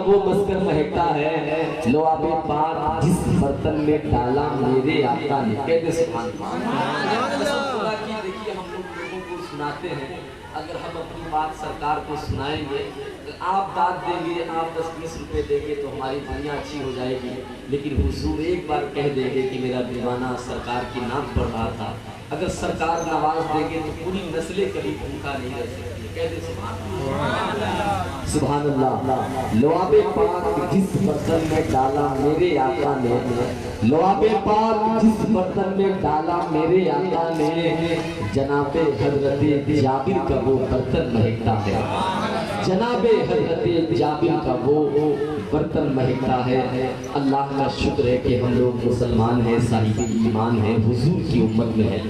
وہ مسکن مہکتا ہے لعاب پاک جس برتن میں ڈالا میرے آقا نے. کہتے سبحان اللہ. دیکھیے ہم لوگوں کو سناتے ہیں، اگر ہم اپنی بات سرکار کو سنائیں گے، آپ داد دیں گے، آپ 10-20 روپے دیں گے تو ہماری دنیا اچھی ہو جائے گی، لیکن حضور ایک بار کہہ دیں گے کہ میرا دیوانہ سرکار کی نام پڑھ رہا تھا. اگر سرکار نواز دیں گے تو پوری نسلیں کبھی بھوکا نہیں رہ سکتی. کہتے سبحان اللہ. لعاب پاک جس برتن میں ڈالا میرے آقا نے، لعاب پاک جس برتن میں ڈالا میرے آقا نے، جناب حضرت جابر کا وہ برتن مہکتا ہے. جناب حضرت جابر کا وہ برتن مہکتا ہے. اللہ کا شکر ہے کہ ہم لوگ مسلمان ہیں، صاحب ایمان ہیں، حضور کی امت میں ہیں،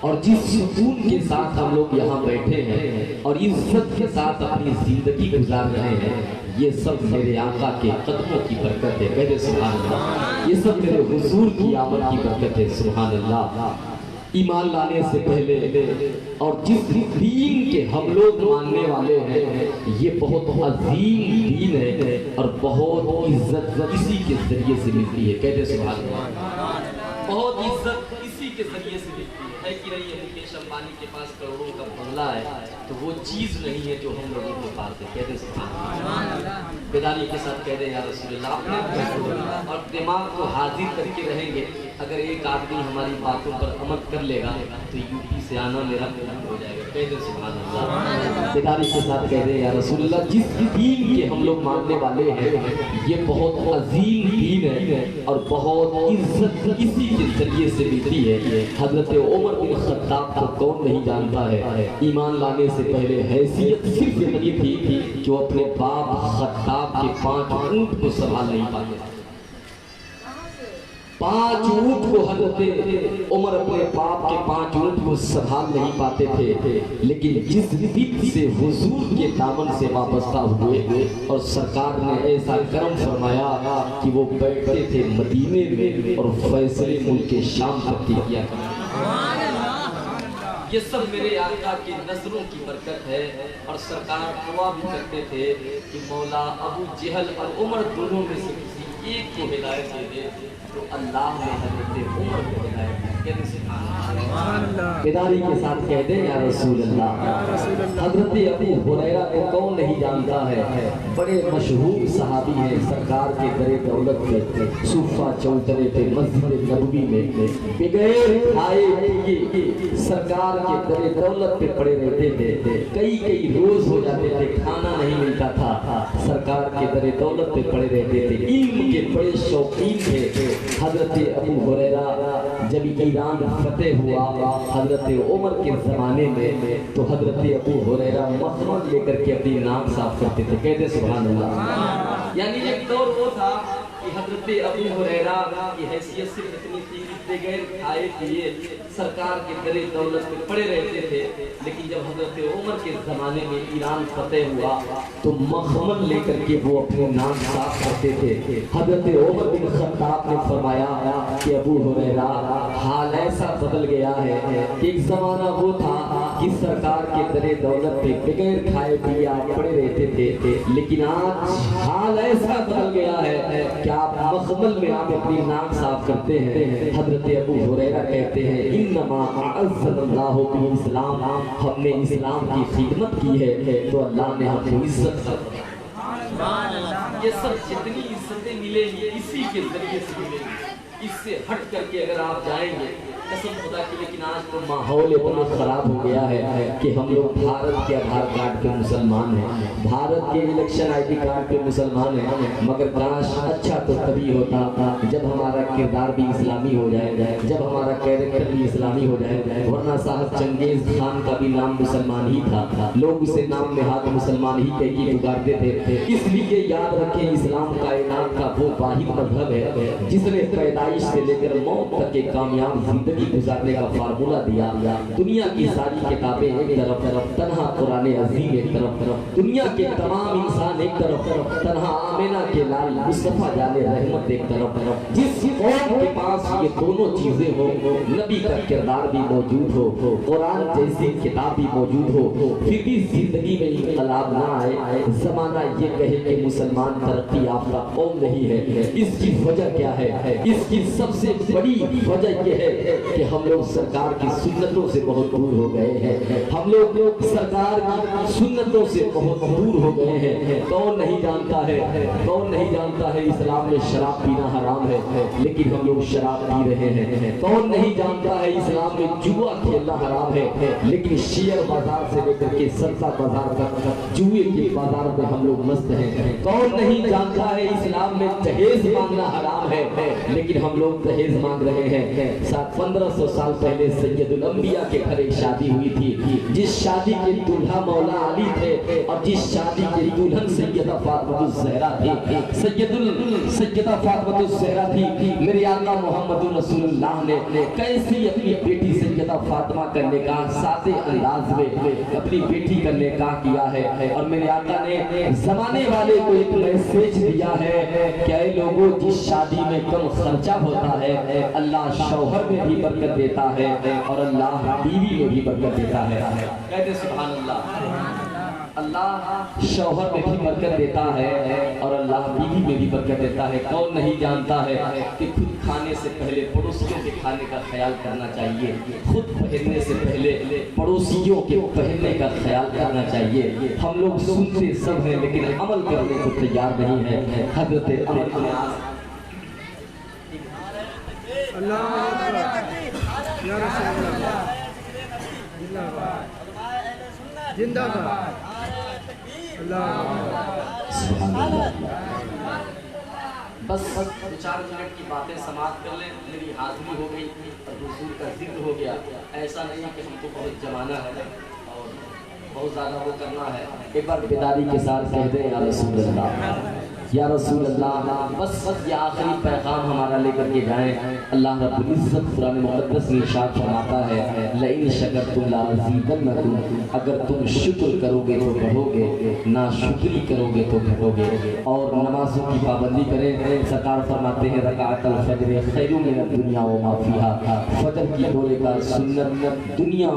اور جس سکون کے ساتھ ہم لوگ یہاں بیٹھے ہیں اور عزت کے ساتھ اپنی زندگی گزار رہے ہیں، یہ سب میرے آقا کے قدموں کی برکت ہے. کہتے سبحان اللہ. یہ سب میرے حضور کی آمد کی برکت ہے. سبحان اللہ. ایمان لانے سے پہلے اور جس دین کے ہم لوگ ماننے والے ہیں، یہ بہت عظیم دین ہے اور بہت عزت اسی کے ذریعے سے ملتی ہے. کہتے سبحان اللہ. بہت عزت اسی کے ذریعے سے ملتی ہے کہ نہیں ہے. مکیش امبانی کے پاس کروڑوں کا بنگلہ ہے تو وہ چیز نہیں ہے جو ہم لوگوں کے پاس ہے. کہتے سبحان اللہ. بیداری کے ساتھ کہہ دیں یا رسول اللہ. اور دماغ کو حاضر کر کے رہیں گے. اگر ایک آدمی ہماری باتوں پر عمل کر لے گا تو یو پی سے آنا میرا قلم ہو جائے گا. کہتے سبحان اللہ. بیداری کے ساتھ کہہ دیں یا رسول اللہ. جس دین کے ہم لوگ ماننے والے ہیں، یہ بہت عظیم دین ہے اور بہت عزت اسی کے ذریعے سے ملتی ہے. حضرت عمر بن خطاب کو کون نہیں جانتا ہے. ایمان لانے سے پہلے حیثیت صرف اتنی تھی کہ وہ اپنے باپ خطاب کے 5 اونٹ کو سنبھال نہیں پاتے. 5 اونٹ کو حضرت عمر اپنے باپ کے 5 اونٹ کو سنبھال نہیں پاتے تھے، لیکن جس دن سے حضور کے دامن سے وابستہ ہوئے اور سرکار نے ایسا کرم فرمایا کہ وہ بیٹھتے تھے مدینے میں اور فیصلے ملک شام تک کیا کرتے. یہ سب میرے آقا کی نظروں کی برکت ہے. اور سرکار دعا بھی کرتے تھے کہ مولا ابو جہل اور عمر دونوں میں سے کسی ایک کو ہدایت دے دے تو اللہ نے حضرت عمر کو ہدایت دی. بیداری کے ساتھ کہہ دیں یا رسول اللہ. حضرت ابو ہریرہ کو کون نہیں جانتا ہے. بڑے مشہور صحابی ہیں. سرکار کے در دولت میں صوفہ چوترے پہ مسجد نبوی میں بغیر کھائے پیے سرکار کے در دولت پہ پڑے رہتے تھے. کئی روز ہو جاتے تھے، کھانا نہیں ملتا تھا. سرکار کے در دولت پہ پڑے رہتے تھے. علم کے بڑے شوقین تھے. حضرت ابو ہریرہ جب ایران فتح ہوا حضرت عمر کے زمانے میں تو حضرت ابو ہریرہ مخمل لے کر کے اپنی ناک صاف کرتے تھے. کہتے سبحان اللہ. یعنی ایک دور وہ تھا کہ حضرت ابو ہریرہ کی حیثیت صرف اتنی تھی بغیر کھائے پیے سرکار کے در دولت میں پڑے رہتے تھے. لیکن جب حضرت عمر کے زمانے میں ایران فتح ہوا تو مخمل لے کر کے وہ اپنے ناک صاف کرتے تھے. حضرت عمر بن خطاب نے فرمایا کہ ابو ہریرہ حال ایسا بدل گیا ہے کہ ایک زمانہ وہ تھا کہ سرکار کے در دولت پہ بغیر کھائے پیے آپ پڑے رہتے تھے، لیکن آج حال ایسا بدل گیا ہے کہ آپ مخمل میں آپ اپنی ناک صاف کرتے ہیں. حضرت ابو ہریرہ کہتے ہیں انما اعزنا اللہ بالاسلام. ہم نے اسلام کی خدمت کی ہے تو اللہ نے ہم کو عزت دی. یہ سب جتنی عزتیں ملیں گی اسی کے ذریعے سے ملیں گی. اس سے ہٹ کر کے اگر آپ جائیں گے قسم خدا کی. لیکن آج تو ماحول اتنا خراب ہو گیا ہے کہ ہم لوگ بھارت کے آدھار کارڈ پہ مسلمان ہیں، بھارت کے الیکشن آئی ڈی کارڈ پہ مسلمان ہیں. مگر کاش اچھا تو تبھی ہوتا جب ہمارا کردار بھی اسلامی ہو جائے، جب ہمارا کیریکٹر بھی اسلامی ہو جائے. ورنہ صاحب چنگیز خان کا بھی نام مسلمان ہی تھا، لوگ اسے نام نہاد مسلمان ہی کہہ کے پکارتے تھے. اس لیے یاد رکھیں اسلام کائنات کا وہ واحد مذہب ہے جس نے پیدائش سے لے کر موت تک ایک کامیاب زندگی زندگی گزارنے کا فارمولہ دیا. دنیا کی ساری کتابیں ایک طرف, تنہا قرآن عظیم ایک طرف, دنیا کے تمام انسان ایک طرف, تنہا آمینہ کے لال مصطفیٰ جان رحمت ایک طرف. جس قوم کے پاس یہ دونوں چیزیں ہو, نبی کا کردار بھی موجود ہو, قرآن جیسی کتاب بھی موجود ہو, پھر بھی زندگی میں انقلاب نہ آئے, زمانہ یہ کہے کہ مسلمان ترقی یافتہ قوم نہیں ہے, اس کی وجہ کیا ہے؟ اس کی سب سے بڑی وجہ یہ ہے کہ ہم لوگ سرکار کی سنتوں سے بہت دور ہو گئے ہیں. ہم لوگ سرکار کی سنتوں سے بہت دور ہو گئے ہیں. کون نہیں جانتا ہے, کون نہیں جانتا ہے اسلام میں شراب پینا حرام ہے, لیکن ہم لوگ شراب پی رہے ہیں. کون نہیں جانتا ہے اسلام میں جوا کھیلنا حرام ہے, لیکن شیئر بازار سے لے کر کے سرسا بازار تک جوئے کے بازار میں ہم لوگ مست ہیں. کون نہیں جانتا ہے اسلام میں جہیز مانگنا حرام ہے, لیکن ہم لوگ جہیز مانگ رہے ہیں. 1500 سال پہلے سید الانبیاء کے گھر ایک شادی ہوئی تھی, جس شادی کے دولہا مولا علی تھے اور جس شادی کے دلہن سیدہ فاطمہ الزہرا تھی. سیدہ فاطمہ الزہرا تھی. میرے آقا محمد رسول اللہ نے کیسی اپنی بیٹی سیدہ فاطمہ کا نکاح سادے انداز میں اپنی بیٹی کا نکاح کیا ہے, اور میرے آقا نے زمانے والے کو ایک میسیج دیا ہے کہ اے لوگوں, جس شادی میں کم خرچہ ہوتا ہے اللہ شوہر میں بھی برکت دیتا ہے اور اللہ بیوی میں بھی برکت دیتا ہے. کہتے سبحان اللہ. اللہ شوہر میں بھی برکت دیتا ہے اور اللہ بیوی میں بھی برکت دیتا ہے. کون نہیں جانتا ہے کہ خود کھانے سے پہلے پڑوسیوں کے کھانے کا خیال کرنا چاہیے, خود پہننے سے پہلے پڑوسیوں کے پہننے کا خیال کرنا چاہیے. ہم لوگ سنتے سب ہیں لیکن عمل کرنے کو تیار نہیں ہے. حضرت عمر بن عاص زندہ باد. بس 4 منٹ کی باتیں سماعت کر لیں. میری حاضری ہو گئی اور حضور کا ذکر ہو گیا. ایسا نہیں کہ ہم کو بہت جمانا ہے اور بہت زیادہ وہ کرنا ہے. ایک بار بیداری کے ساتھ کہہ دیں یا رسول اللہ, یا رسول اللہ. بس یہ آخری پیغام ہمارا لے کر کے جائیں. اللہ رب العزت قرآن مقدس میں ارشاد فرماتا ہے لئن شکرتم لازیدنکم, اگر تم شکر کرو گے تو بڑھو گے, نا شکری کرو گے تو گھٹو گے. اور نمازوں کی پابندی کریں. سرکار فرماتے ہیں رکعت الفجر خیر من الدنیا وما فیہا, فجر کی 2 رکعت سنت دنیا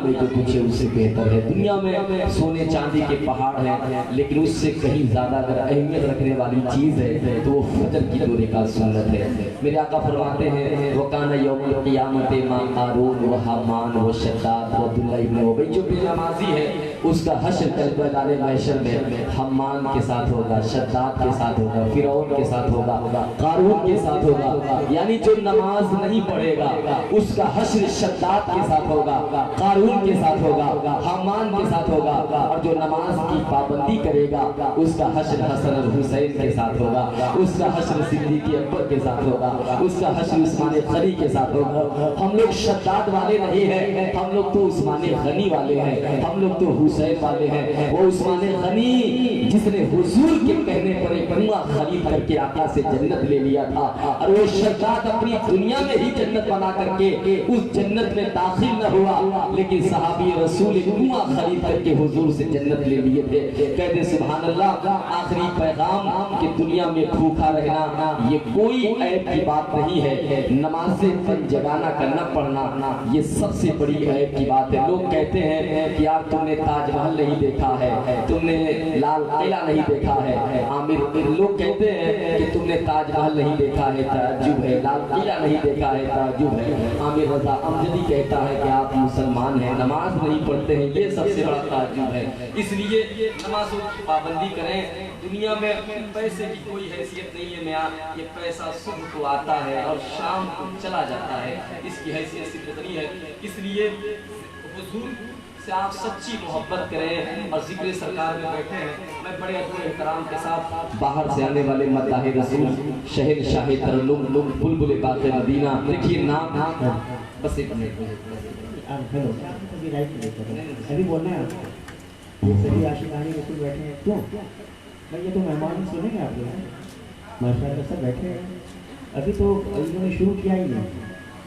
میں جو کچھ ہے اس سے بہتر ہے. دنیا میں سونے چاندی کے پہاڑ ہیں, لیکن اس سے کہیں زیادہ اگر اہمیت رکھنے والی چیز ہے تو وہ فجر کی 2 رکعت سنت ہے. میرے آقا فرماتے ہیں وَقَانَ يَوْمَ الْقِيَامَةِ مَا قَارُونَ وَحَامَانَ وَشَدَّادَ وَعَبْدُ ابْنُ اُبَيّ. جو بے نمازی ہے اس کا حشر کل محشر میں حمان کے ساتھ ہوگا, شداد کے ساتھ ہوگا, فرعون کے ساتھ ہوگا, قارون کے ساتھ ہوگا. یعنی جو نماز نہیں پڑھے گا اس کا حشر شداد کے ساتھ ہوگا, قارون کے ساتھ ہوگا, حمان کے ساتھ ہوگا. اور جو نماز کی پابندی کرے گا اس کا حشر حسن اور حسین کے ساتھ ہوگا, اس کا حشر صدیق اکبر کے ساتھ ہوگا, اس کا حشر عثمان غنی کے ساتھ ہوگا. ہم لوگ شداد والے نہیں ہیں, ہم لوگ تو عثمان غنی والے ہیں, ہم لوگ تو حسین والے ہیں. وہ عثمان غنی جس نے حضور کے کہنے پر ایک کنواں خرید کر کے آقا سے جنت لے لیا تھا, اور وہ شداد اپنی دنیا میں ہی جنت بنا کر کے اس جنت میں داخل نہ ہوا, لیکن صحابی رسول کنواں خرید کر کے حضور سے جنت لے لیے تھے. کہتے سبحان اللہ. آخری پیغام کہ دنیا میں بھوکا رہنا یہ کوئی عیب کی بات نہیں ہے. نماز پنجگانہ کا نہ پڑھنا یہ سب سے بڑی عیب کی بات ہے. لوگ کہتے ہیں کہ یار تم نے تاج محل نہیں دیکھا ہے, تم نے لال قلعہ نہیں دیکھا ہے. عامر لوگ کہتے ہیں کہ تم نے تاج محل نہیں دیکھا ہے, تعجب ہے. لال قلعہ نہیں دیکھا ہے, تعجب ہے. عامر رضا امجدی کہتا ہے کہ آپ مسلمان ہیں, نماز نہیں پڑھتے ہیں, یہ سب سے بڑا تعجب ہے. اس لیے نمازوں کی پابندی کریں. دنیا میں پیسے کی کوئی حیثیت نہیں ہے میاں, یہ پیسہ صبح کو آتا ہے اور شام کو چلا جاتا ہے, اس کی حیثیت صرف اتنی ہے. اس لیے حضور سے آپ سچی محبت کریں اور ذکر سرکار میں بیٹھے ہیں. میں بڑے ادب احترام کے ساتھ باہر سے آنے والے مداح رسول شہنشاہ ترنم بلبل باغ مدینہ, دیکھیے نام بس ایک منٹ ابھی بولنا ہے یہ سبھی عاشقان رسول بیٹھے ہیں. کیوں بھائی یہ تو مہمان سنیں گے آپ لوگ, ماشاء اللہ سب بیٹھے ہیں. ابھی تو انہوں نے شروع کیا ہی نہیں,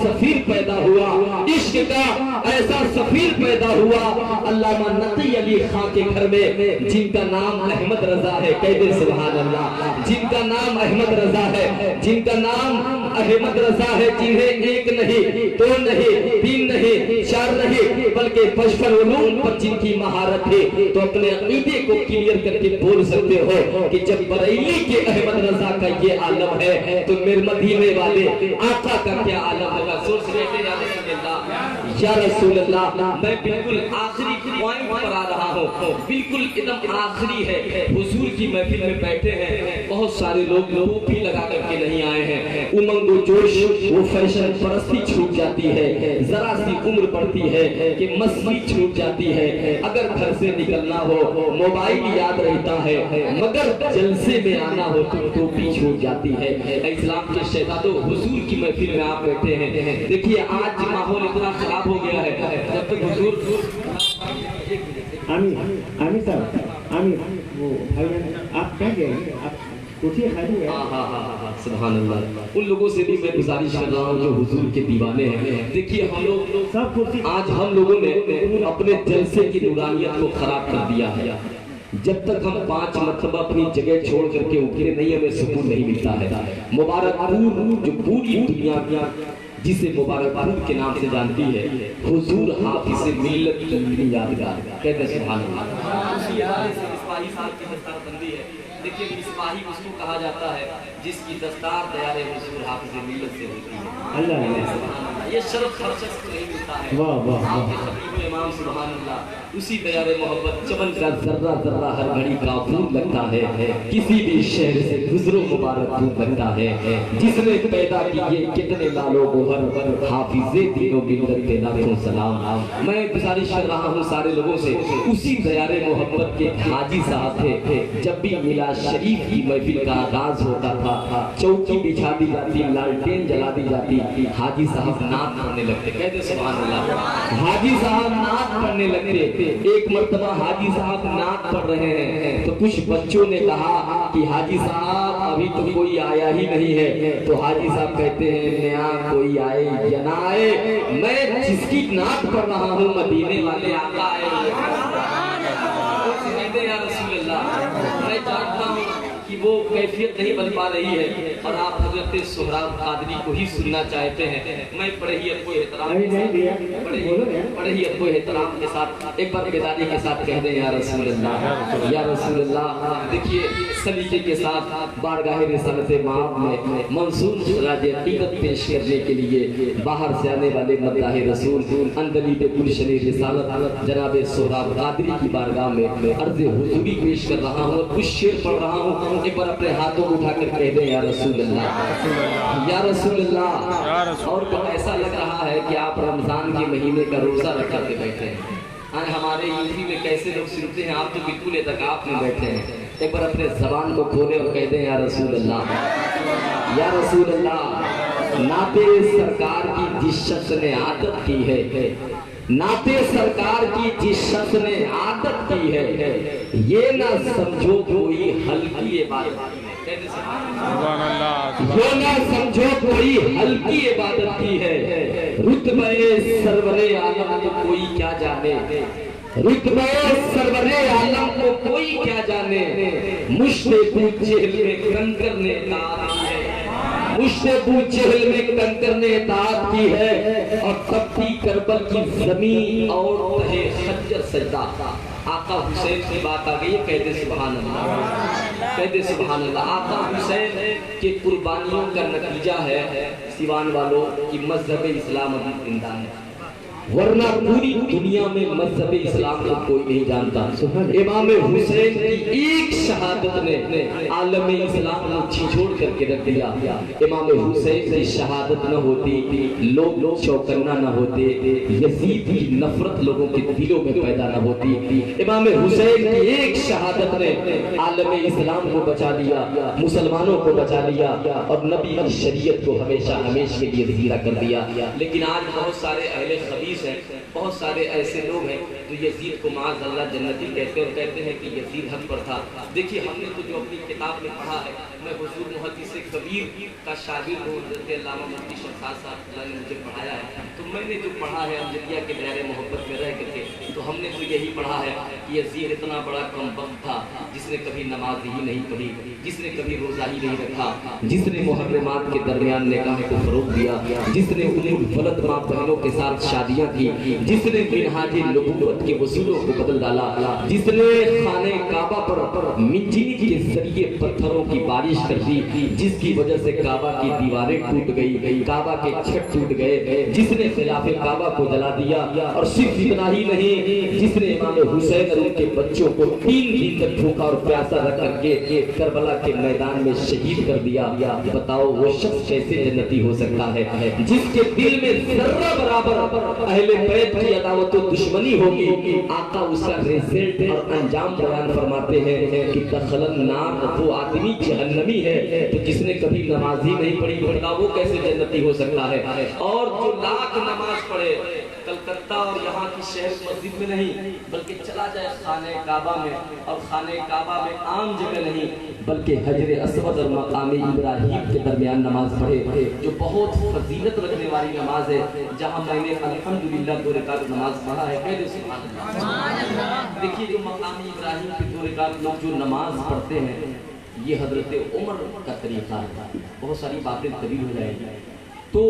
سفیر پیدا ہوا، عشق کا ایسا سفیر پیدا ہوا علامہ نقی علی خان کے گھر میں، جن کا نام احمد رضا ہے، کہہ دے سبحان اللہ، جن کا نام احمد رضا ہے، جن کا نام احمد رضا ہے، جنہیں ایک نہیں، دو نہیں، تین نہیں، چار نہیں، بلکہ 55 علوم پر جن کی مہارت ہے، تو اپنے عقیدے کو کلیئر کر کے بول سکتے ہو کہ جب بریلی کے احمد رضا کا یہ عالم ہے تو میرے مدینے والے آقا کا کیا عالم ہوگا؟ زور سے کہتے ہیں یا رسول اللہ۔ میں بالکل آخری پوائنٹ پر آ رہا ہوں، بالکل ایک دم آخری ہے، حضور کی محفل میں بیٹھے ہیں، بہت سارے لوگ ٹوپی لگا کر کے نہیں آئے ہیں، امنگ و جوش وہ فیشن پرستی چھوٹ جاتی ہے، ذرا سی عمر پڑتی ہے کہ مستی چھوٹ جاتی ہے، اگر گھر سے نکلنا ہو موبائل یاد رہتا ہے، مگر جلسے میں آنا ہو تو ٹوپی چھوٹ جاتی ہے۔ اسلام کے شہزادوں، حضور کی محفل میں آپ بیٹھے ہیں، دیکھیے آج ماحول اتنا خراب ہو گیا ہے، جب تک حضور عامر صاحب، عامر وہ بھائی آپ کیا کہہ رہے ہیں؟ آپ کرسی خالی ہے؟ سبحان اللہ، ان لوگوں سے بھی میں گزارش کر رہا ہوں جو حضور کے دیوانے ہیں۔ دیکھیے ہم لوگ سب کرسی، آج ہم لوگوں نے اپنے جلسے کی نورانیت کو خراب کر دیا ہے۔ جب تک ہم 5 مرتبہ اپنی جگہ چھوڑ کر کے اترے نہیں، ہمیں سکون نہیں ملتا ہے۔ مبارک پور جو پوری دنیا جسے مبارک پور کے نام سے جانتی ہے، حضور حافظ ملت کی یادگار، کہتے ہیں سبحان اللہ۔ مصباحی صاحب کی دستار بندی ہے، دیکھیے مصباحی اس کو کہا جاتا ہے جس کی دستار دیار حضور حافظ ملت سے ہوتی ہے۔ اللہ، یہ شرف ہر شخص کو نہیں ملتا ہے۔ واہ واہ، آپ کے خطیب امام سبحان اللہ، اسی دیار محبت چمن کا ذرہ ذرہ ہر گھڑی کافور لگتا ہے، کسی بھی شہر سے گزرو مبارک پور لگتا ہے، جس نے پیدا کیے کتنے لالو گوہر، حافظ دین و ملت کے لاکھوں سلام۔ میں گزارش کر رہا ہوں سارے لوگوں سے، اسی دیار محبت کے حاجی صاحب تھے، جب بھی میلاد شریف کی محفل کا آغاز ہوتا تھا، چوکی بچھا دی جاتی، لالٹین جلا دی جاتی، حاجی صاحب نعت پڑھنے لگتے، کہتے سبحان اللہ، حاجی صاحب نعت پڑھنے لگتے۔ ایک مرتبہ حاجی صاحب نعت پڑھ رہے ہیں تو کچھ بچوں نے کہا کہ حاجی صاحب ابھی تو کوئی آیا ہی نہیں ہے، تو حاجی صاحب کہتے ہیں نیا کوئی آئے یا نہ آئے، میں جس کی نعت پڑھ رہا ہوں مدینے والے آقا آئے۔ کہتے ہیں یا رسول اللہ، میں جانتا ہوں کہ وہ کیفیت نہیں بن پا رہی ہے اور آپ حضرت سہراب قادری کو ہی سننا چاہتے ہیں۔ میں بڑے ہی ادب و احترام کے ساتھ ایک بار بیداری کے ساتھ کہہ دیں یا رسول اللہ، یا رسول اللہ۔ دیکھیے سلیقے کے ساتھ بارگاہ رسالت مآب میں منصور خراج عقیدت پیش کرنے کے لیے باہر سے آنے والے مداح رسول اندلیب گلشن رسالت جناب سہراب قادری کی بارگاہ میں عرض حضوری پیش کر رہا ہوں اور کچھ شعر پڑھ رہا ہوں، ایک بار اپنے ہاتھوں کو اٹھا کر کہہ دیں یا رسول اللہ، یا رسول اللہ۔ اور تو ایسا لگ رہا ہے کہ آپ رمضان کے مہینے کا روزہ رکھ کر کے بیٹھے ہیں۔ ہمارے یوپی میں کیسے لوگ سنتے ہیں، آپ تو بالکل اعتکاف میں بیٹھے ہیں۔ ایک بار اپنے زبان کو کھولے اور کہہ دیں یا رسول اللہ، یا رسول اللہ۔ نعت سرکار کی جس شخص نے عادت کی ہے، نعت سرکار کی جس شخص نے عادت کی ہے، یہ نہ سمجھو کوئی ہلکی عبادت کی ہے، یہ نہ سمجھو کوئی ہلکی عبادت کی ہے، رتبہ سرور عالم کو کوئی کیا جانے، رتبہ سرور عالم کو کوئی کیا جانے، مشت ابو جہل میں کنکر نے اطاعت کی ہے، مشت ابو جہل میں کنکر نے اطاعت کی ہے، اور تپتی کربل کی زمین اور تہے خنجر سجدہ۔ آقا حسین کی بات آ گئی ہے، کہتے سبحان اللہ، کہتے سبحان اللہ۔ آقا حسین کے قربانیوں کا نتیجہ ہے سیوان والوں کی مذہب اسلام ابھی زندہ ہے، ورنہ پوری دنیا میں مذہب اسلام کو کوئی نہیں جانتا۔ امام حسین کی ایک شہادت نے عالم اسلام کو چھوڑ کر کے رکھ دیا۔ امام حسین کی شہادت نہ ہوتی، لوگ چوکنا نہ ہوتے، یزید کی نفرت لوگوں کے دلوں میں پیدا نہ ہوتی۔ امام حسین کی ایک شہادت نے عالم اسلام کو بچا لیا، مسلمانوں کو بچا لیا، اور نبی کی شریعت کو ہمیشہ ہمیشہ کے لیے زندہ کر دیا۔ لیکن آج بہت سارے اہل خبیث ہیں، بہت سارے ایسے لوگ ہیں تو یزید کو معاذ اللہ جنتی کہتے ہیں اور کہتے ہیں کہ یزید حق پر تھا۔ دیکھیے ہم نے تو جو اپنی کتاب میں پڑھا ہے، میں حضور محدث کبیر کا شاگرد ہوں، حضرت علامہ مفتی شمشاد صاحب نے مجھے پڑھایا ہے، تو میں نے جو پڑھا ہے امجدیہ کے دائرے محبت میں رہ کے تو ہم نے تو یہی پڑھا ہے کہ یزید اتنا بڑا کم وقت تھا جس نے کبھی نماز ہی نہیں پڑھی، جس نے کبھی روزہ ہی نہیں رکھا، جس نے محرمات کے درمیان نکاح کو فروغ دیا، جس نے انہیں غلط ماں بہنوں کے ساتھ شادیاں کی، جس نے منہاج نبوت کے اصولوں کو بدل ڈالا، جس نے خانہ کعبہ پر منجنی کے ذریعے پتھروں کی بارش کر دی، جس کی وجہ سے کعبہ کی دیواریں ٹوٹ گئی، کعبہ کے چھت ٹوٹ گئے، جس نے خلاف کعبہ کو جلا دیا، اور صرف اتنا ہی نہیں، جس نے امام حسین اور ان کے بچوں کو 3 دن تک بھوکا اور پیاسا رکھ کر کے کربلا کے میدان میں شہید کر دیا۔ بتاؤ وہ شخص کیسے جنتی ہو سکتا ہے جس کے دل میں ذرہ برابر اہل بیت کی عداوت و دشمنی ہوگی؟ آقا اس کا رزلٹ اور انجام بیان فرماتے ہیں کہ دخل النار، وہ آدمی جہنمی ہے تو جس نے کبھی نماز ہی نہیں پڑھی، بتاؤ وہ کیسے جنتی ہو سکتا ہے؟ اور جو لاکھ نماز پڑھے کلکتہ اور یہاں کی شہر مسجد میں نہیں بلکہ چلا جائے خانہ کعبہ میں، اور خانہ کعبہ میں عام جگہ نہیں بلکہ حجر اسود اور مقام ابراہیم کے درمیان نماز پڑھے، جو بہت فضیلت رکھنے والی نماز ہے، جہاں میں نے الحمدللہ 2 رکعت نماز پڑھا ہے۔ کہہ دے سبحان اللہ۔ دیکھیے جو مقام ابراہیم کے 2 رکعت لوگ جو نماز پڑھتے ہیں، یہ حضرت عمر کا طریقہ ہے۔ بہت ساری باتیں طویل ہو جائیں گی، تو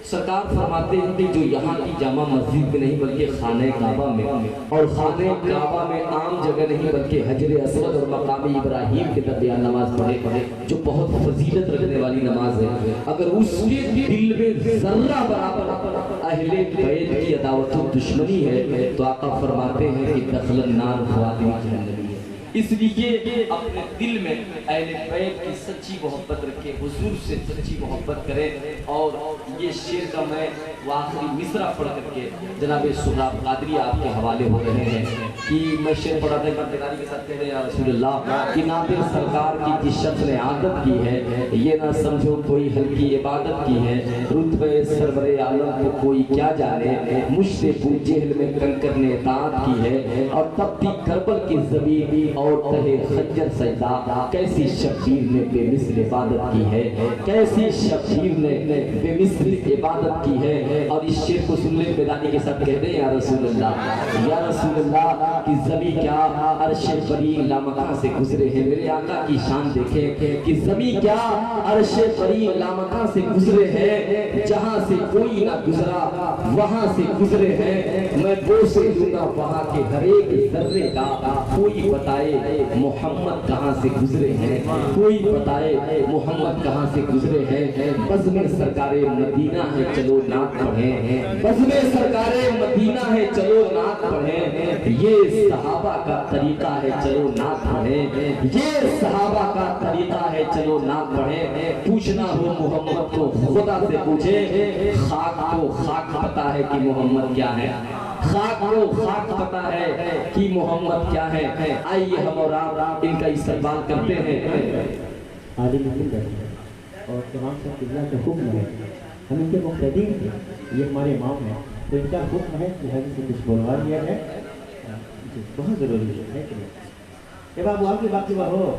سرکار فرماتے ہیں کہ جو یہاں کی جامع مسجد میں نہیں بلکہ خانہ کعبہ میں، اور خانہ کعبہ میں عام جگہ نہیں بلکہ حجر اسود اور مقام ابراہیم کے درمیان نماز پڑھے، جو بہت فضیلت رکھنے والی نماز ہے، اگر اس کے دل میں ذرہ برابر اہل بیت کی عداوت و دشمنی ہے تو آقا فرماتے ہیں کہ دخل النار، وہ آدمی جہنمی ہے۔ اس لیے اپنے دل میں اہل بیت کی سچی محبت رکھے، حضور سے سچی محبت کریں۔ اور یہ شعر کا میں آخری مصرع پڑھ کر کے جناب سہراب قادری آپ کے حوالے ہو رہے ہیں کہ میں شعر پڑھا تھا کرتکاری کے ساتھ کہہ رہے ہیں یا رسول اللہ کہ نادر سرکار کی جس شخص نے عادت کی ہے، یہ نہ سمجھو کوئی ہلکی عبادت کی ہے، رتبہ سرور عالم کو کوئی کیا جانے، مجھ سے جہل میں کنکر نے اطاعت کی ہے، اور تب بھی کربل کی زمین اور تہے خنجر سجدہ، کیسی شبیر نے بے مثل عبادت کی ہے، کیسی شبیر نے بے مثل عبادت کی ہے۔ اور اس شعر کو سن لیں بیدانی کے ساتھ کہتے ہیں یا رسول اللہ، یا رسول اللہ کی زمین کیا عرش بری لامکاں سے گزرے ہیں، میرے آقا کی شان دیکھیں کہ زمین کیا عرش بری لامکاں سے گزرے ہیں، جہاں سے کوئی نہ گزرا وہاں سے گزرے ہیں، میں بوسے دوں گا وہاں کے ہر ایک ذرے کا، کوئی بتائے محمد کہاں سے گزرے ہیں، کوئی بتائے محمد کہاں سے گزرے ہیں۔ بزم سرکار مدینہ ہے چلو نعت پڑھیں، بزم سرکار مدینہ ہے چلو نعت پڑھیں، یہ صحابہ کا طریقہ ہے چلو نعت پڑھیں، یہ صحابہ کا طریقہ ہے چلو نعت پڑھیں۔ پوچھنا ہو محمد کو خدا سے پوچھے، خاک کو خاک پتا ہے کہ محمد کیا ہے، خاک کو خاک پتا ہے کہ محمد کیا ہے۔ آئیے ہم اور آپ ان کا استقبال کرتے ہیں۔ عالم حکم کرتے ہیں اور امام صاحب قبلہ کا حکم ہے، ہم ان کے مقتدی ہیں، یہ ہمارے امام ہیں، تو ان کا حکم ہے کہ حضرت سے کچھ بلوا لیا جائے، بہت ضروری ہے کہ نہیں؟ اے بابو آپ کی بات کی ہو۔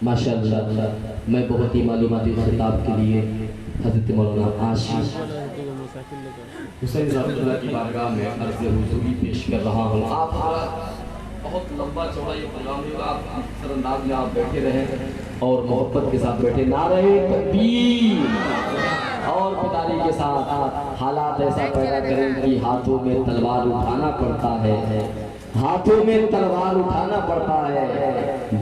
ماشاءاللہ میں بہت ہی معلوماتی خطاب کے لیے حضرت مولانا عاشق حسین رحمۃ اللہ کی بارگاہ میں عرض حضوری پیش کر رہا ہوں۔ آپ بہت لمبا چوڑا یہ پروگرام ہے، آپ سر انداز میں آپ بیٹھے رہیں اور محبت کے ساتھ بیٹھے، نعرہ تکبیر اور بیداری کے ساتھ حالات ایسا پیدا کریں کہ ہاتھوں میں تلوار اٹھانا پڑتا ہے، ہاتھوں میں تلوار اٹھانا پڑتا ہے،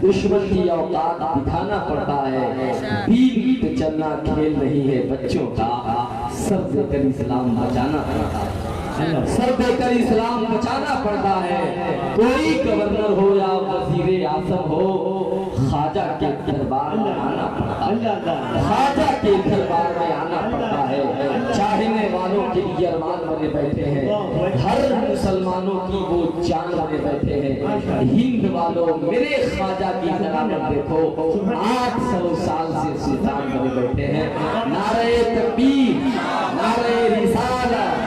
دشمن کی اوقات دکھانا پڑتا ہے، دین پہ چلنا کھیل نہیں ہے بچوں کا، سر دے کر اسلام بچانا پڑتا ہے، سر دے کر اسلام بچانا پڑتا ہے۔ کوئی گورنر ہو یا وزیر اعظم ہو، خواجہ کے دربار میں آنا پڑتا ہے، خواجہ کے دربار میں آنا پڑتا ہے۔ چاہنے والوں کے لیے ارمان بنے بیٹھے ہیں، ہر مسلمانوں کی وہ جان بنے بیٹھے ہیں۔ ہند والوں میرے خواجہ کی کرامت دیکھو، 800 سال سے سلطان بنے بیٹھے ہیں۔ نعرہ تکبیر، نعرہ رسالت،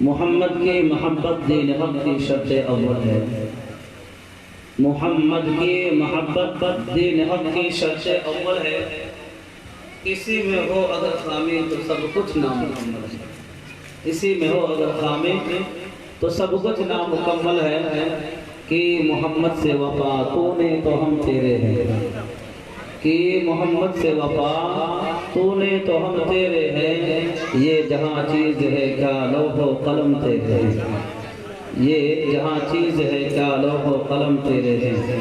محمد کی محبت دین حق کی شرط اول ہے، محمد کی محبت دین حق کی شرط اول ہے، اسی میں ہو اگر خامی تو سب کچھ نامکمل ہے، اسی میں ہو اگر خامی تو سب کچھ نامکمل ہے، کہ محمد سے وفا تو نے تو ہم تیرے ہیں، کہ محمد سے وفا تو نے تو ہم تیرے ہیں، یہ جہاں چیز ہے کیا لوح و قلم تیرے ہیں، یہ جہاں چیز ہے کیا لوح و قلم تیرے ہیں،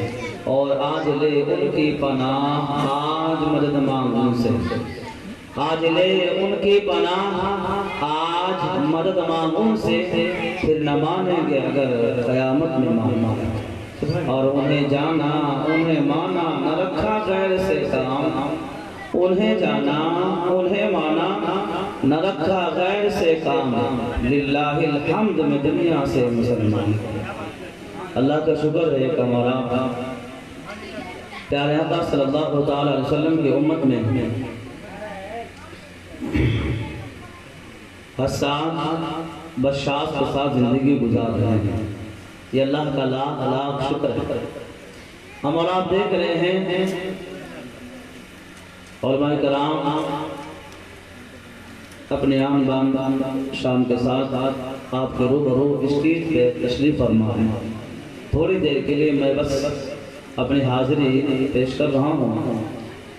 اور آج لے ان کی پناہ آج مدد مانگ ان سے، آج لے ان کی پناہ آج مدد مانگ ان سے، پھر نہ مانیں گے اگر قیامت میں مانا، اور انہیں جانا انہیں مانا نہ رکھا غیر سے کام، انہیں جانا انہیں مانا نہ رکھا غیر سے کام، للہ الحمد میں دنیا سے مسلمان، اللہ کا شکر ہے کہ ہمارا پیارے آقا صلی اللہ تعالی علیہ وسلم کی امت میں حسان بشاس کے ساتھ زندگی گزار رہے ہیں، یہ اللہ کا لاکھ لاکھ شکر ہے۔ ہم اور آپ دیکھ رہے ہیں علماء کرام اپنے آن بان شام کے ساتھ آپ کے روبرو اسٹیج پہ تشریف فرما ہیں، تھوڑی دیر کے لیے میں بس اپنی حاضری پیش کر رہا ہوں،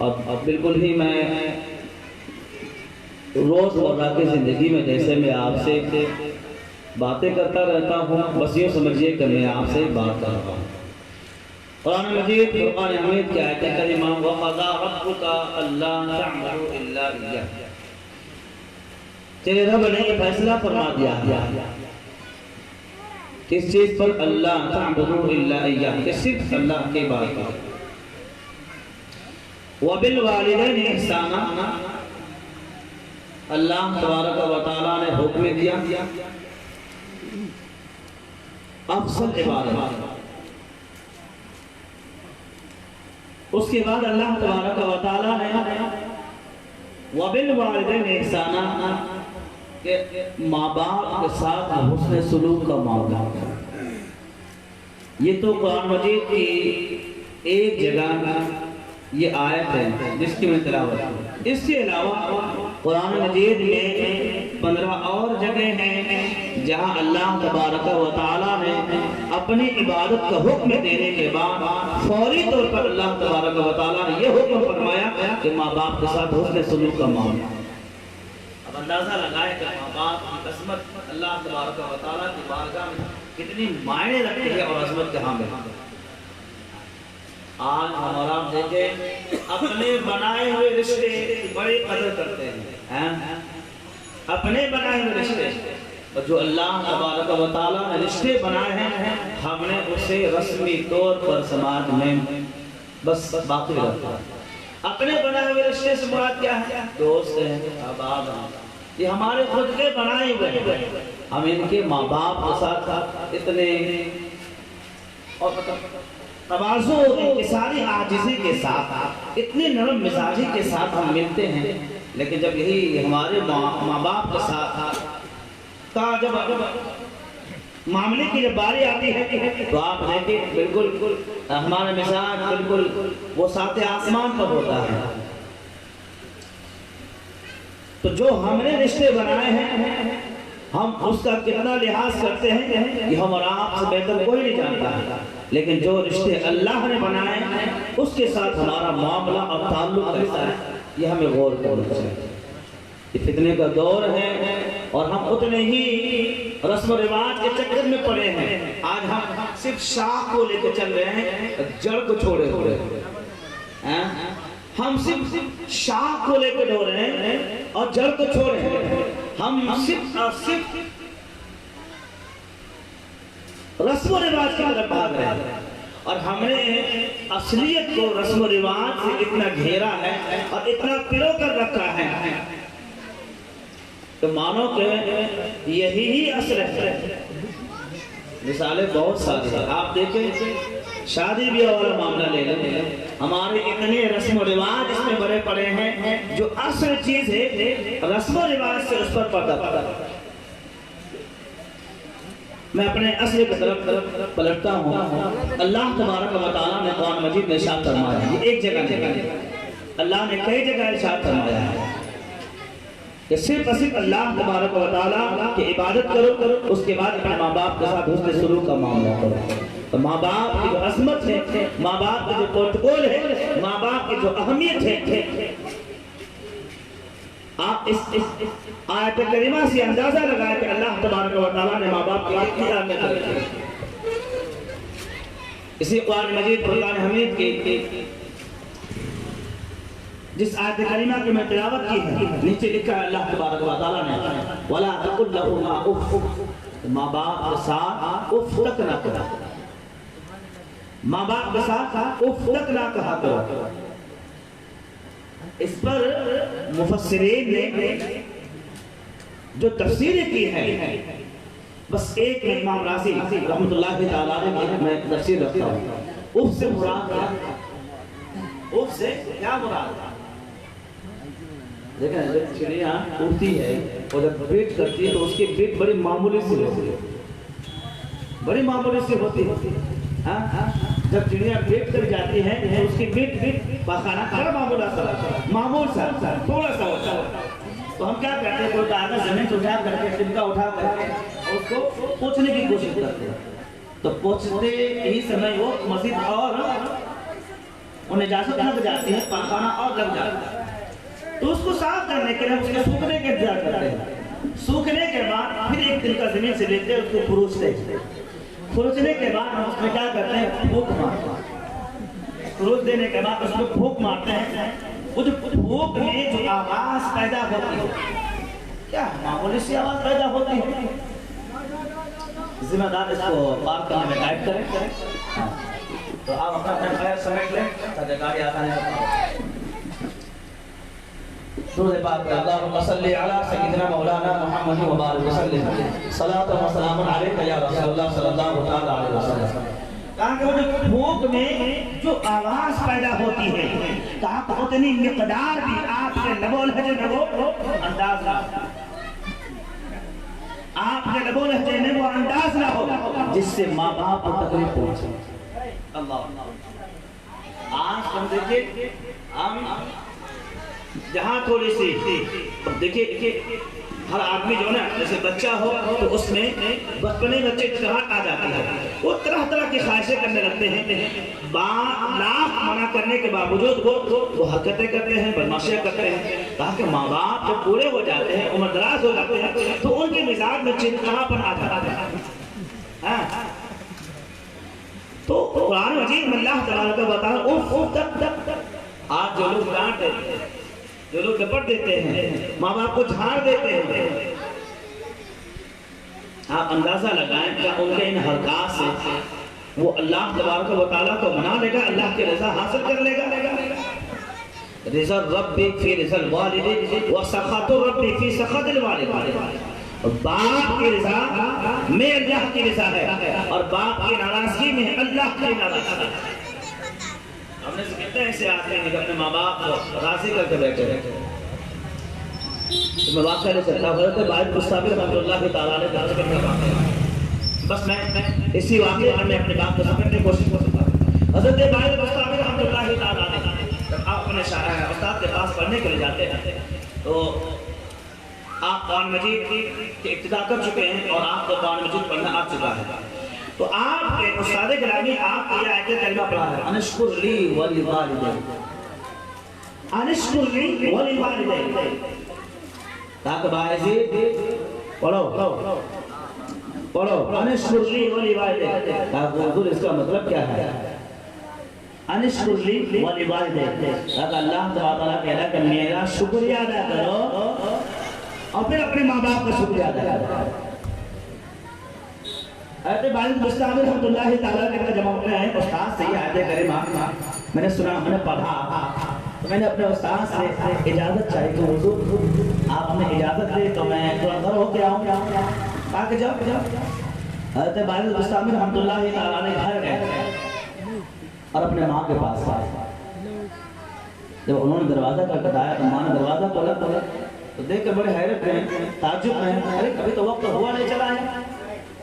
اب بالکل ہی میں روز مرہ کی زندگی میں جیسے میں آپ سے باتیں کرتا رہتا ہوں، بس یہ سمجھیے کہ میں آپ سے بات کر رہا ہوں۔ قرآن مجید فرقان حمید کی آیت کریمہ وَقَضَىٰ رَبُّكَ أَلَّا تَعْبُدُوا إِلَّا إِيَّاهُ، تیرے رب نے یہ فیصلہ فرما دیا ہے کس چیز پر؟ اللہ تعبدوا الا اياه، کہ صرف اللہ کی بات کرو، وبالوالدین احسانا، اللہ تبارک و تعالیٰ نے حکم دیا افضل عبادت، اس کے بعد اللہ تبارک و تعالیٰ نے وبالوالدین احسانا کہ ماں باپ کے ساتھ حسن سلوک کا معاملہ، یہ تو قرآن مجید کی ایک جگہ یہ آیت ہے جس کی میں تلاوت ہے، اس کے علاوہ قرآن مجید میں 15 اور جگہ ہیں جہاں اللہ تبارک و تعالیٰ نے اپنی عبادت کا حکم دینے کے بعد فوری طور پر اللہ تبارک و تعالیٰ نے یہ حکم فرمایا کہ ماں باپ کے ساتھ حسن سلوک کا معاملہ۔ اب اندازہ لگائے کہ ماں باپ کی قسمت اللہ تبارک و تعالیٰ کی بارگاہ میں کتنی معنی رکھتی ہے اور عظمت کے حامل ہے۔ آج ہمارا دیکھیں اپنے بنائے ہوئے رشتے بڑی قدر کرتے ہیں، اپنے بنائے ہوئے رشتے، اور جو اللہ تبارک و تعالیٰ نے رشتے بنائے ہیں ہم نے اسے رسمی طور پر سماج میں بس باقی رکھا۔ اپنے بنائے ہوئے رشتے سے مراد کیا ہے؟ دوست ہیں، احباب ہیں، یہ ہمارے خود کے بنائے ہوئے ہیں، ہم ان کے ماں باپ کے ساتھ اتنے اور تواضع انکساری عاجزی کے ساتھ اتنی نرم مزاجی کے ساتھ ہم ملتے ہیں، لیکن جب یہی ہمارے ماں باپ کے ساتھ کا جب معاملے کی جب باری آتی ہے تو آپ دیکھیں بالکل ہمارا مزاج بالکل وہ ساتھ آسمان پر ہوتا ہے۔ تو جو ہم نے رشتے بنائے ہیں ہم اس کا کتنا لحاظ کرتے ہیں کہ ہم اور آپ سے بہتر کوئی نہیں جانتا ہے، لیکن جو رشتے اللہ نے بنائے ہیں اس کے ساتھ ہمارا معاملہ اور تعلق کیسا ہے یہ ہمیں غور کرنا چاہیے۔ یہ فتنے کا دور ہے اور ہم اتنے ہی رسم و رواج کے چکر میں پڑے ہیں، آج ہم صرف شاخ کو لے کے چل رہے ہیں، جڑ کو چھوڑے ہوئے ہیں، ہم صرف شاخ کو لے کے ڈو رہے ہیں اور جڑ کو چھوڑے ہیں، ہم صرف رسم و رواج کی طرف بھاگ رہے ہیں، اور ہم نے اصلیت کو رسم و رواج سے اتنا گھیرا ہے اور اتنا پرو کر رکھا ہے تو مانو کہ یہی اصل ہے۔ مثالیں بہت ساری ہیں، آپ دیکھیں شادی بیاہ والا معاملہ لے لیں، ہمارے اتنے رسم و رواج اس میں بڑے پڑے ہیں، جو اصل چیز ہے رسم و رواج سے اس پر پردہ پڑا۔ میں اپنے اصل کی طرف پلٹتا ہوں. اللہ تبارک و تعالیٰ نے قرآن مجید میں ارشاد فرمایا ہے. یہ ایک جگہ نہیں، اللہ نے کئی جگہ ارشاد فرمایا ہے کہ صرف اللہ تبارک و تعالیٰ کی عبادت کرو، اس کے بعد اپنے ماں باپ کے ساتھ حسن سلوک کا معاملہ کرو. تو ماں باپ کی جو عظمت ہے، ماں باپ کا جو پروٹوکول ہے، ماں باپ کی جو اہمیت ہے، آپ اس آیت کریمہ سے اندازہ لگائیں کہ اللہ تبارک و تعالیٰ نے ماں باپ کی کتنی اہمیت رکھی ہے. اسی قرآن مجید فرقان حمید کی جس آیت کریمہ کی میں تلاوت کی ہے، نیچے لکھا ہے اللہ تبارک و تعالیٰ نے وَلَا تَقُلْ لَهُمَا اُفْ. ماں باپ کے ساتھ اف تک نہ کرو، ماں باپ کے ساتھ اف تک نہ کہا کرو. اس پر مفسرین نے جو تفسیر کی ہے، بس ایک میں امام رازی رحمت اللہ تعالیٰ نے میں تفسیر رکھتا ہوں. اف سے مراد ہے، اف سے کیا مراد ہے؟ دیکھیں جب چڑیا اڑتی ہے اور جب بریڈ کرتی ہے تو اس کی بریڈ بڑی معمولی سی ہوتی ہے، بڑی معمولی سی ہوتی ہے. جب چڑیا بریڈ کر جاتی ہے تو اس کی بریڈ باخانہ بڑا معمول سا تھوڑا سا ہوتا ہے. تو ہم کیا کرتے ہیں، کوئی کاغذ زمین سے اٹھا کر کے ٹمکا اٹھا کر کے اس کو پوچھنے کی کوشش کرتے ہیں. تو پوچھتے ہی سمے وہ مزید اور انہیں اجازت لگ جاتی ہے، پاخانہ اور لگ جاتا ہے. تو اس کو صاف کرنے کے لیے اس کے سوکھنے کے انتظار کرتے ہیں. سوکھنے کے بعد پھر ایک دن کا زمین سے لیتے ہیں، اس کو کھروچتے ہیں. کھروچنے کے بعد ہم اس میں کیا کرتے ہیں، پھونک مارتے ہیں. کھروچ دینے کے بعد اس میں پھونک مارتے ہیں. وہ جو پھونک میں جو آواز پیدا ہوتی ہے، کیا معمولی سی آواز پیدا ہوتی ہے. ذمہ دار اس کو پار کرنے میں گائیڈ کریں. تو آپ اپنا خیر سمیٹ لیں تاکہ گاڑی آسانی سے. درود پاک پر اللہم صلی علی سیدنا مولانا محمد و بارک وسلم صلاۃ و سلام علیک یا رسول اللہ صلی اللہ علیہ وسلم. کہا کہ وہ جو پھونک میں جو آواز پیدا ہوتی ہے، کہا کہ اتنی مقدار بھی آپ کے لب و لہجے میں وہ انداز نہ ہو، آپ کے لب و لہجے میں وہ انداز نہ ہو جس سے ماں باپ کو تکلیف پہنچے. اللہ آج ہم دیکھیں، ہم جہاں تھوڑی سی دیکھیے ہر آدمی جو نا جیسے بچہ ہو تو اس میں بچپنے بچے چڑھاہٹ آ جاتی ہے، وہ طرح طرح کی خواہشیں کرنے لگتے ہیں. لاکھ منع کرنے کے باوجود وہ حرکتیں کرتے ہیں، بدماشیاں کرتے ہیں. کہا کہ ماں باپ جب پورے ہو جاتے ہیں، عمر دراز ہو جاتے ہیں، تو ان کے مزاج میں چڑچڑاپن آ جاتا ہے. تو قرآن مجید میں اللہ تعالیٰ کا بتا اوف تک تک. آج جو لوگ ڈانٹ دیتے ہیں، جو لوگ ڈپٹ دیتے ہیں، ماں باپ کو جھاڑ دیتے ہیں، آپ اندازہ لگائیں کہ ان کے ان حرکات سے وہ اللہ تبارک و تعالیٰ کو منا لے گا، اللہ کی رضا حاصل کر لے گا. رضا الرب فی رضا الوالد و سخط الرب فی سخط الوالد. باپ کی رضا میں اللہ کی رضا ہے اور باپ کی ناراضگی میں اللہ کی ناراضگی ہے. ہم نے کتنے ایسے آتے ہیں کہ اپنے ماں باپ کو راضی کر کے بیٹھے رہتے ہیں. میں واقعہ لے سکتا ہوں حضرت باعث مستابر رحمۃ اللہ تعالیٰ علیہ درس کرنے کا واقعہ. بس میں اسی واقعے میں اپنے باپ کو سمجھنے کی کوشش کرتا ہوں. حضرت باعث مستابر رحمۃ اللہ تعالیٰ علیہ جب آپ اپنے استاد کے پاس پڑھنے کے لیے جاتے ہیں تو آپ قرآن مجید کی ابتدا کر چکے ہیں اور آپ کو قرآن مجید پڑھنا آ چکا ہے. تو آپ کے استاد گرامی آپ یہ آیت کریمہ پڑھا ہے، انشکر لی ولی والدین، انشکر لی ولی والدین. تاکہ باعزید پڑھو انشکر لی ولی والدین. تاکہ حضور اس کا مطلب کیا ہے، انشکر لی ولی والدین. تاکہ اللہ تعالیٰ کہہ کہ میرا شکریہ ادا کرو اور پھر اپنے ماں باپ کا شکریہ ادا کرو. حضرت باعث مستابر رحمۃ اللہ تعالیٰ کے جمع ہوتے ہیں استاد سے یہ آیت کریمہ میں نے سنا، میں نے پڑھا، تو میں نے اپنے استاد سے اجازت چاہی کہ حضور آپ ہمیں اجازت دے تو میں تھوڑا گھر ہو کے آؤں. کہا کہ جب حضرت باعث مستابر رحمۃ اللہ تعالیٰ نے گھر گئے اور اپنے ماں کے پاس آئے. جب انہوں نے دروازہ کا بتایا تو ماں نے دروازہ کھولا تو دیکھ کر بڑے حیرت میں، تعجب میں، ارے کبھی تو وقت ہوا نہیں چلا ہے.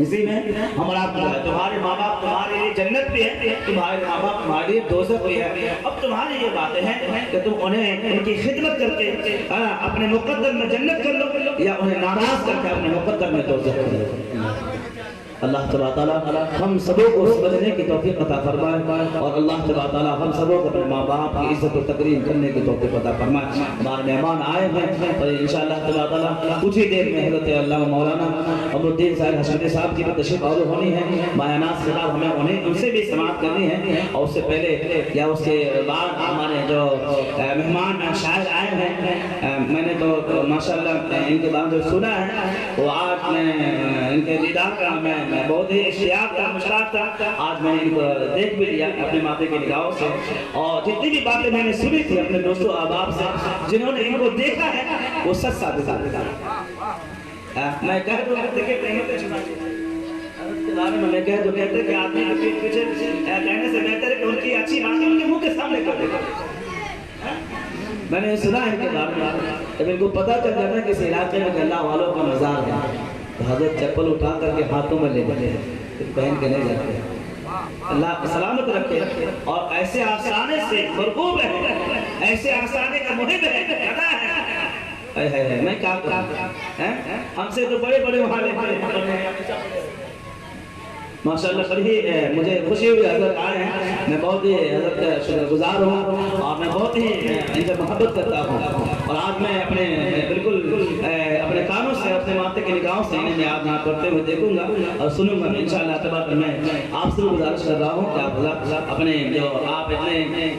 اسی میں ہمارا تمہارے ماں باپ تمہارے لیے جنت بھی ہے، تمہارے ماں باپ تمہارے لیے دوزخ بھی ہے۔ اب تمہاری یہ باتیں ہیں کہ تم انہیں ان کی خدمت کر کے اپنے مقدر میں جنت کر لو یا انہیں ناراض کر کے اپنے مقدر میں دوزخ کر لو۔ اللہ تبارک تعالیٰ ہم سبوں کو سمجھنے کی توفیق عطا فرمائے، اور اللہ تبارک تعالیٰ ہم سبوں کو اپنے ماں باپ کی عزت و تکریم کرنے کی توفیق عطا فرمائے۔ ہمارے مہمان آئے ہیں اور انشاءاللہ تبارک تعالیٰ کچھ ہی دیر میں حضرت علامہ مولانا عمر الدین صاحب حشمتی صاحب کی تشریف آور ہونی ہے۔ بیانات خطاب ہمیں ان سے بھی سماعت کرنی ہے، اور اس سے پہلے یا اس کے بعد ہمارے جو مہمان شاعر آئے ہیں، میں نے تو ماشاءاللہ ان کے بعد جو سنا ہے وہ آج میں ان کے دیدار کا میں بہت ہی اشتیاق تھا، مشتاق تھا۔ آج میں ان کو دیکھ بھی لیا اپنے ماتھے کی نگاہوں سے، اور جتنی بھی باتیں میں نے سنی تھی اپنے دوستوں احباب سے جنہوں نے ان کو دیکھا ہے وہ سچ ثابت ہوتا ہے۔ میں کہہ دوں دیکھیں قیمتیں چھپا کے بارے میں کہہ دوں کہتے ہیں کہ آدمی کے پیٹ پیچھے کہنے سے بہتر ہے کہ ان کی اچھی باتیں ان کے منہ کے سامنے کر دے۔ میں نے سنا ہے کہ بارے میں جب ان کو پتہ چل جاتا ہے کہ اس علاقے میں اللہ والوں کا مزار ہے تو حضرت چپل اٹھا کر کے ہاتھوں میں لے جاتے ہیں، پھر پہن کے نہیں جاتے ہیں۔ اللہ سلامت رکھے اور ایسے آسانے سے مرغوب ہے، ایسے آسانے کا محب ہے۔ میں کیا کروں، ہم سے تو بڑے بڑے وہاں لے ماشاءاللہ بڑی مجھے خوشی ہوئی حضرت آئے ہیں، میں بہت ہی حضرت کا شکر گزار ہوں اور میں بہت ہی ان سے محبت کرتا ہوں، اور آج میں اپنے بالکل اپنے کانوں سے اپنے ماتھے کی نگاہوں سے انہیں یاد نہ کرتے ہوئے دیکھوں گا اور سنوں گا انشاءاللہ تبارک۔ میں آپ سے گزارش کر رہا ہوں کہ آپ اپنے جو آپ اتنے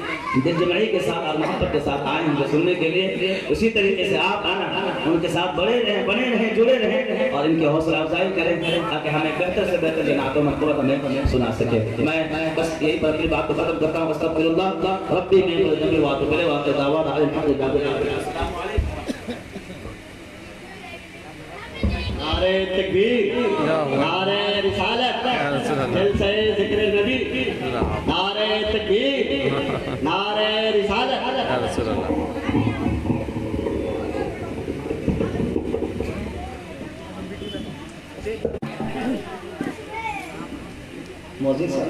دل جمعی کے ساتھ اور محبت کے ساتھ آئے ہیں سننے کے لیے، اسی طریقے سے آپ ان کے ساتھ بنے رہیں جڑے رہیں اور ان کی حوصلہ افزائی کریں تاکہ ہمیں بہتر سے بہتر جناتوں میں ہمیں سنا سکے۔ میں بس یہی پر اپنی بات کو ختم کرتا ہوں۔ استغفر اللہ ربی من کل ذنب واتوب الیہ واخر دعوانا الحمد للہ رب العالمین۔ السلام علیکم۔ نعرہ تکبیر، نعرہ رسالت، جلسہ ذکر نبی، نعرہ تکبیر، نعرہ رسالت۔ موزی صاحب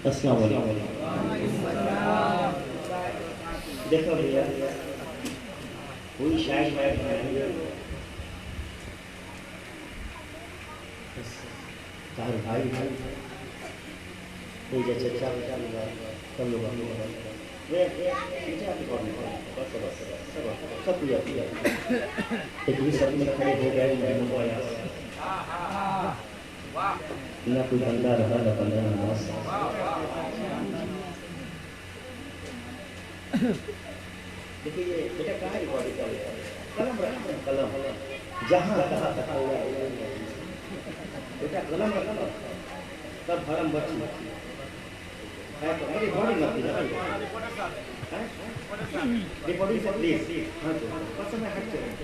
السلام علیکم۔ دیکھو بھیا کوئی شاید بھائی کوئی جیسے کم لوگ سب میں کھڑے ہو گئے نہ کوئی بندہ رہا نہ بندہ نماز۔ دیکھیے یہ بیٹا کہاں ریکارڈ کر قلم رکھنا، قلم جہاں کہاں تک ہوگا بیٹا قلم رکھنا تب حرم بچی ہے تو میری باڈی مت ریکارڈنگ سے پلیز ہاں تو بس میں ہٹ چلیں۔